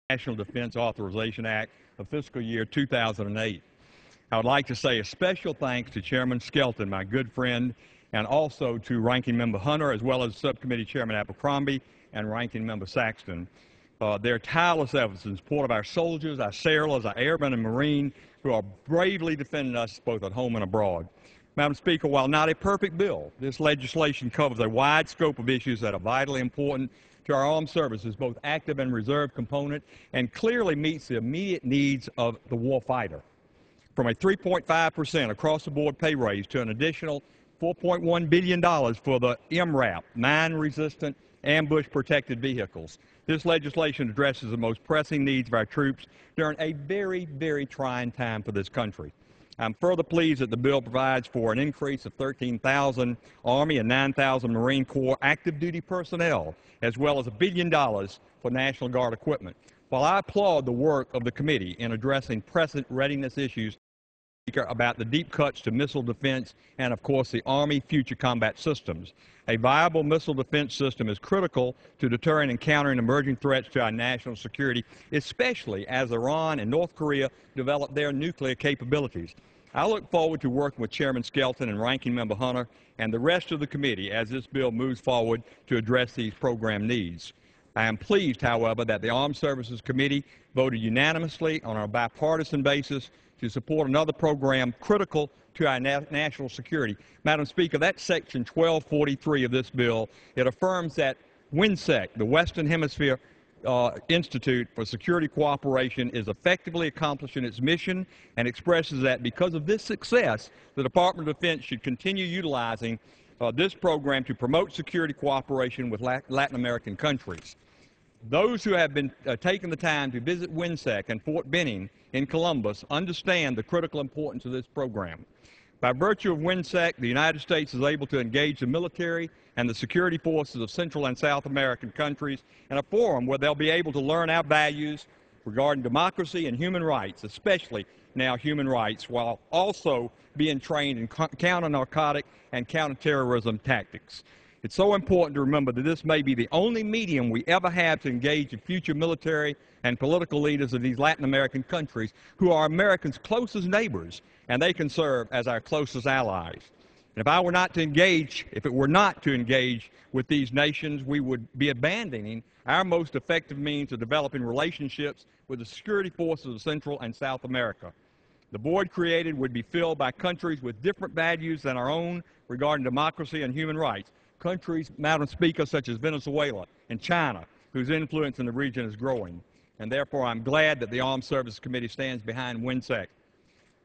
National Defense Authorization Act of fiscal year 2008. I would like to say a special thanks to Chairman Skelton, my good friend, and also to Ranking Member Hunter, as well as Subcommittee Chairman Abercrombie and Ranking Member Saxton. Their tireless efforts in support of our soldiers, our sailors, our airmen and Marine, who are bravely defending us both at home and abroad. Madam Speaker, while not a perfect bill, this legislation covers a wide scope of issues that are vitally important to our armed services, both active and reserve component, and clearly meets the immediate needs of the warfighter. From a 3.5% across-the-board pay raise to an additional $4.1 billion for the MRAP, mine-resistant ambush-protected vehicles. This legislation addresses the most pressing needs of our troops during a very, very trying time for this country. I'm further pleased that the bill provides for an increase of 13,000 Army and 9,000 Marine Corps active duty personnel, as well as $1 billion for National Guard equipment. While I applaud the work of the committee in addressing present readiness issues about the deep cuts to missile defense and, of course, the Army Future Combat Systems, a viable missile defense system is critical to deterring and countering emerging threats to our national security, especially as Iran and North Korea develop their nuclear capabilities. I look forward to working with Chairman Skelton and Ranking Member Hunter and the rest of the committee as this bill moves forward to address these program needs. I am pleased, however, that the Armed Services Committee voted unanimously on a bipartisan basis to support another program critical to our national security. Madam Speaker, that's Section 1243 of this bill. It affirms that WHINSEC, the Western Hemisphere Institute for Security Cooperation, is effectively accomplishing its mission and expresses that because of this success, the Department of Defense should continue utilizing this program to promote security cooperation with Latin American countries. Those who have been taking the time to visit WHINSEC and Fort Benning in Columbus understand the critical importance of this program. By virtue of WHINSEC, the United States is able to engage the military and the security forces of Central and South American countries in a forum where they'll be able to learn our values regarding democracy and human rights, especially now human rights, while also being trained in counter-narcotic and counter-terrorism tactics. It's so important to remember that this may be the only medium we ever have to engage the future military and political leaders of these Latin American countries who are Americans' closest neighbors, and they can serve as our closest allies. And if it were not to engage with these nations, we would be abandoning our most effective means of developing relationships with the security forces of Central and South America. The board created would be filled by countries with different values than our own regarding democracy and human rights. Countries, Madam Speaker, such as Venezuela and China, whose influence in the region is growing. And therefore, I'm glad that the Armed Services Committee stands behind WHINSEC.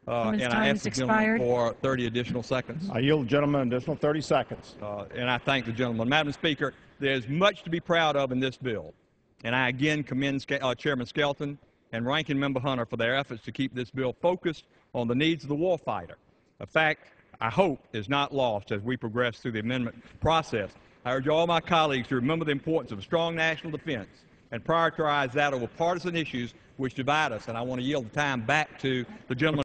And I ask the gentleman for 30 additional seconds. I yield the gentleman an additional 30 seconds. And I thank the gentleman. Madam Speaker, there's much to be proud of in this bill. And I again commend Chairman Skelton and Ranking Member Hunter for their efforts to keep this bill focused on the needs of the warfighter. A fact I hope is not lost as we progress through the amendment process. I urge all my colleagues to remember the importance of strong national defense and prioritize that over partisan issues which divide us. And I want to yield the time back to the gentleman.